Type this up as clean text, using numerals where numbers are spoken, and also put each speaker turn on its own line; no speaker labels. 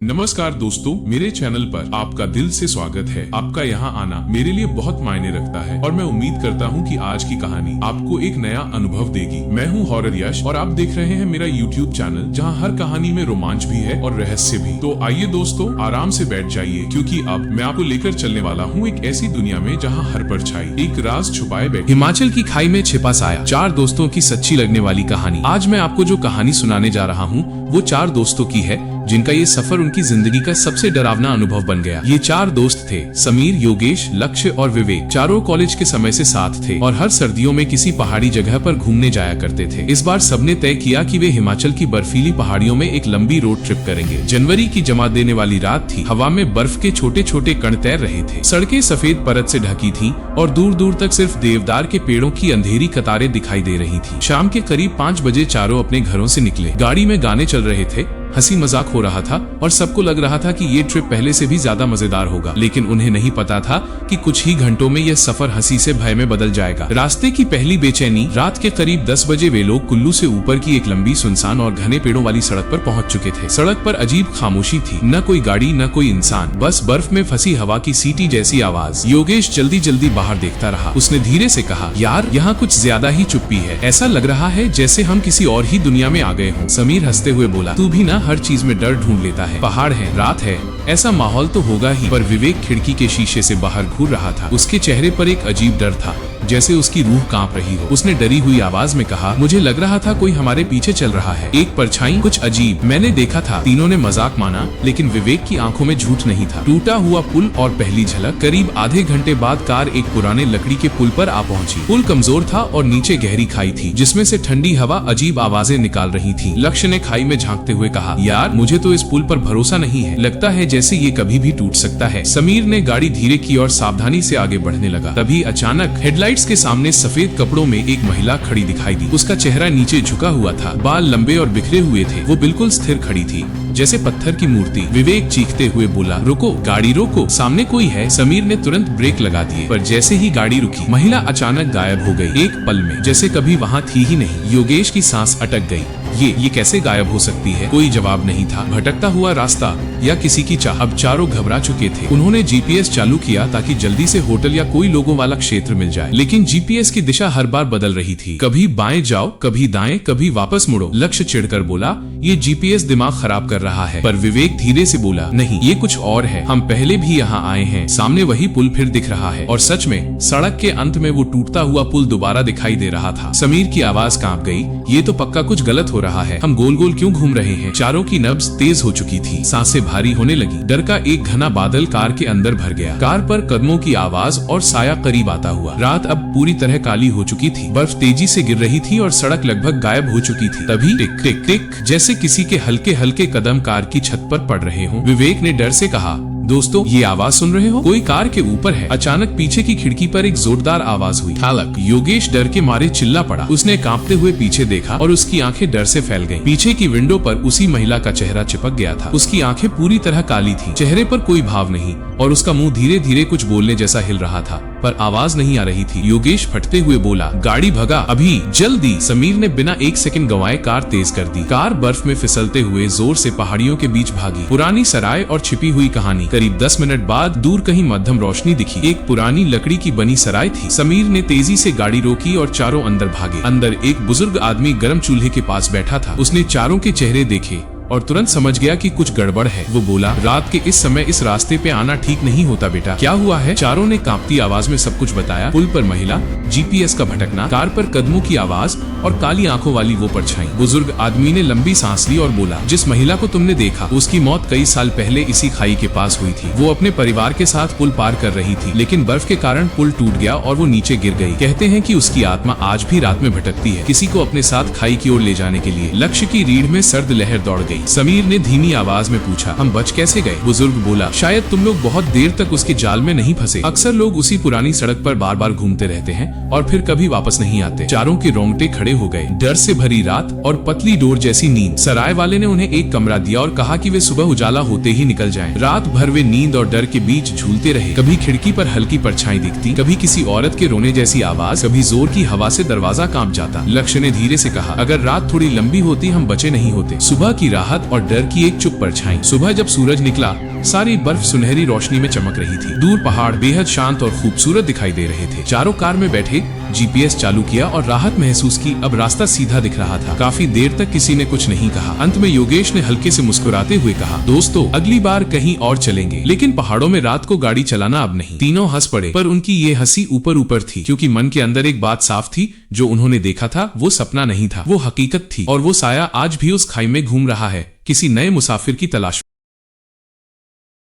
नमस्कार दोस्तों, मेरे चैनल पर आपका दिल से स्वागत है। आपका यहाँ आना मेरे लिए बहुत मायने रखता है और मैं उम्मीद करता हूँ कि आज की कहानी आपको एक नया अनुभव देगी। मैं हूँ हॉरर यश और आप देख रहे हैं मेरा YouTube चैनल, जहाँ हर कहानी में रोमांच भी है और रहस्य भी। तो आइए दोस्तों, आराम से बैठ जाइए, क्योंकि अब मैं आपको लेकर चलने वाला हूँ एक ऐसी दुनिया में जहाँ हर परछाई एक राज छुपाए बैठे।
हिमाचल की खाई में छिपा साया, चार दोस्तों की सच्ची लगने वाली कहानी। आज मैं आपको जो कहानी सुनाने जा रहा हूँ वो चार दोस्तों की है जिनका ये सफर उनकी जिंदगी का सबसे डरावना अनुभव बन गया। ये चार दोस्त थे, समीर, योगेश, लक्ष्य और विवेक। चारों कॉलेज के समय से साथ थे और हर सर्दियों में किसी पहाड़ी जगह पर घूमने जाया करते थे। इस बार सबने तय किया कि वे हिमाचल की बर्फीली पहाड़ियों में एक लंबी रोड ट्रिप करेंगे। जनवरी की जमा देने वाली रात थी। हवा में बर्फ के छोटे छोटे कण तैर रहे थे। सड़कें सफेद परत से ढकी थी और दूर दूर तक सिर्फ देवदार के पेड़ों की अंधेरी कतारें दिखाई दे रही थी। शाम के करीब 5 बजे चारों अपने घरों से निकले। गाड़ी में गाने चल रहे थे, हंसी मजाक हो रहा था और सबको लग रहा था कि ये ट्रिप पहले से भी ज्यादा मजेदार होगा। लेकिन उन्हें नहीं पता था कि कुछ ही घंटों में यह सफर हंसी से भय में बदल जाएगा। रास्ते की पहली बेचैनी। रात के करीब 10 बजे वे लोग कुल्लू से ऊपर की एक लंबी सुनसान और घने पेड़ों वाली सड़क पर पहुंच चुके थे। सड़क पर अजीब खामोशी थी, न कोई गाड़ी न कोई इंसान, बस बर्फ में फंसी हवा की सीटी जैसी आवाज। योगेश जल्दी जल्दी बाहर देखता रहा। उसने धीरे से कहा, यार यहाँ कुछ ज्यादा ही चुप्पी है, ऐसा लग रहा है जैसे हम किसी और ही दुनिया में आ गए हों। समीर हंसते हुए बोला, तू भी ना हर चीज में डर ढूंढ लेता है। पहाड़ है, रात है, ऐसा माहौल तो होगा ही। पर विवेक खिड़की के शीशे से बाहर घूर रहा था। उसके चेहरे पर एक अजीब डर था, जैसे उसकी रूह कांप रही हो। उसने डरी हुई आवाज में कहा, मुझे लग रहा था कोई हमारे पीछे चल रहा है। एक परछाई, कुछ अजीब। मैंने देखा था। तीनों ने मजाक माना, लेकिन विवेक की आंखों में झूठ नहीं था। टूटा हुआ पुल और पहली झलक। करीब आधे घंटे बाद कार एक पुराने लकड़ी के पुल पर आ पहुंची। पुल कमजोर था और नीचे गहरी खाई थी, जिसमें से ठंडी हवा अजीब आवाजें निकाल रही थी। लक्ष्य ने खाई में झांकते हुए कहा, यार मुझे तो इस पुल पर भरोसा नहीं है, लगता है जैसे ये कभी भी टूट सकता है। समीर ने गाड़ी धीरे की और सावधानी से आगे बढ़ने लगा। तभी अचानक हेडलाइट्स के सामने सफेद कपड़ों में एक महिला खड़ी दिखाई दी। उसका चेहरा नीचे झुका हुआ था, बाल लंबे और बिखरे हुए थे। वो बिल्कुल स्थिर खड़ी थी, जैसे पत्थर की मूर्ति। विवेक चीखते हुए बोला, रुको, गाड़ी रोको, सामने कोई है। समीर ने तुरंत ब्रेक लगा दिए, पर जैसे ही गाड़ी रुकी, महिला अचानक गायब हो गई, एक पल में, जैसे कभी वहाँ थी ही नहीं। योगेश की सांस अटक गई। ये कैसे गायब हो सकती है? कोई जवाब नहीं था। भटकता हुआ रास्ता या किसी की चाह? अब चारों घबरा चुके थे। उन्होंने जीपीएस चालू किया ताकि जल्दी से होटल या कोई लोगों वाला क्षेत्र मिल जाए, लेकिन जीपीएस की दिशा हर बार बदल रही थी। कभी बाएं जाओ, कभी दाएं, कभी वापस मुड़ो। लक्ष्य चिढ़कर बोला, ये जीपीएस दिमाग खराब कर रहा है। पर विवेक धीरे से बोला, नहीं, ये कुछ और है। हम पहले भी यहाँ आए हैं। सामने वही पुल फिर दिख रहा है। और सच में सड़क के अंत में वो टूटता हुआ पुल दोबारा दिखाई दे रहा था। समीर की आवाज कांप गई, ये तो पक्का कुछ गलत हो रहा है। हम गोल गोल क्यों घूम रहे हैं? चारों की नब्ज तेज हो चुकी थी, सांसें भारी होने लगी। डर का एक घना बादल कार के अंदर भर गया। कार पर कदमों की आवाज और साया करीब आता हुआ। रात अब पूरी तरह काली हो चुकी थी। बर्फ तेजी से गिर रही थी और सड़क लगभग गायब हो चुकी थी। तभी टिक टिक टिक, जैसे किसी के हल्के हल्के कदम कार की छत पर पड़ रहे हों। विवेक ने डर से कहा, दोस्तों, ये आवाज सुन रहे हो? कोई कार के ऊपर है। अचानक पीछे की खिड़की पर एक जोरदार आवाज हुई, ठालक। योगेश डर के मारे चिल्ला पड़ा। उसने कांपते हुए पीछे देखा और उसकी आंखें डर से फैल गईं। पीछे की विंडो पर उसी महिला का चेहरा चिपक गया था। उसकी आंखें पूरी तरह काली थीं, चेहरे पर कोई भाव नहीं और उसका मुंह धीरे धीरे कुछ बोलने जैसा हिल रहा था, पर आवाज नहीं आ रही थी। योगेश फटते हुए बोला, गाड़ी भगा, अभी, जल्दी। समीर ने बिना एक सेकंड गंवाए कार तेज कर दी। कार बर्फ में फिसलते हुए जोर से पहाड़ियों के बीच भागी। पुरानी सराय और छिपी हुई कहानी। करीब 10 मिनट बाद दूर कहीं मध्यम रोशनी दिखी। एक पुरानी लकड़ी की बनी सराय थी। समीर ने तेजी से गाड़ी रोकी और चारों अंदर भागे। अंदर एक बुजुर्ग आदमी गर्म चूल्हे के पास बैठा था। उसने चारों के चेहरे देखे और तुरंत समझ गया कि कुछ गड़बड़ है। वो बोला, रात के इस समय इस रास्ते पे आना ठीक नहीं होता बेटा। क्या हुआ है? चारों ने कांपती आवाज में सब कुछ बताया। पुल पर महिला, जीपीएस का भटकना, कार पर कदमों की आवाज और काली आंखों वाली वो परछाई। बुजुर्ग आदमी ने लंबी सांस ली और बोला, जिस महिला को तुमने देखा, उसकी मौत कई साल पहले इसी खाई के पास हुई थी। वो अपने परिवार के साथ पुल पार कर रही थी, लेकिन बर्फ के कारण पुल टूट गया और वो नीचे गिर गई। कहते हैं कि उसकी आत्मा आज भी रात में भटकती है, किसी को अपने साथ खाई की ओर ले जाने के लिए। लक्ष्य की रीढ़ में सर्द लहर दौड़ गई। समीर ने धीमी आवाज में पूछा, हम बच कैसे गए? बुजुर्ग बोला, शायद तुम लोग बहुत देर तक उसके जाल में नहीं फंसे। अक्सर लोग उसी पुरानी सड़क पर बार बार घूमते रहते हैं और फिर कभी वापस नहीं आते। चारों के रोंगटे खड़े हो गए। डर से भरी रात और पतली डोर जैसी नींद। सराय वाले ने उन्हें एक कमरा दिया और कहा कि वे सुबह उजाला होते ही निकल जाएं। रात भर वे नींद और डर के बीच झूलते रहे। कभी खिड़की पर हल्की परछाई दिखती, कभी किसी औरत के रोने जैसी आवाज, कभी जोर की हवा से दरवाजा कांप जाता। लक्ष्य ने धीरे से कहा, अगर रात थोड़ी लंबी होती हम बचे नहीं होते। सुबह की राहत राहत और डर की एक चुप परछाई। सुबह जब सूरज निकला, सारी बर्फ सुनहरी रोशनी में चमक रही थी। दूर पहाड़ बेहद शांत और खूबसूरत दिखाई दे रहे थे। चारों कार में बैठे जीपीएस चालू किया और राहत महसूस की। अब रास्ता सीधा दिख रहा था। काफी देर तक किसी ने कुछ नहीं कहा। अंत में योगेश ने हल्के से मुस्कुराते हुए कहा, दोस्तों अगली बार कहीं और चलेंगे, लेकिन पहाड़ों में रात को गाड़ी चलाना अब नहीं। तीनों हंस पड़े, पर उनकी ये हंसी ऊपर ऊपर थी, क्योंकि मन के अंदर एक बात साफ थी, जो उन्होंने देखा था वो सपना नहीं था, वो हकीकत थी। और वो साया आज भी उस खाई में घूम रहा है, किसी नए मुसाफिर की तलाश।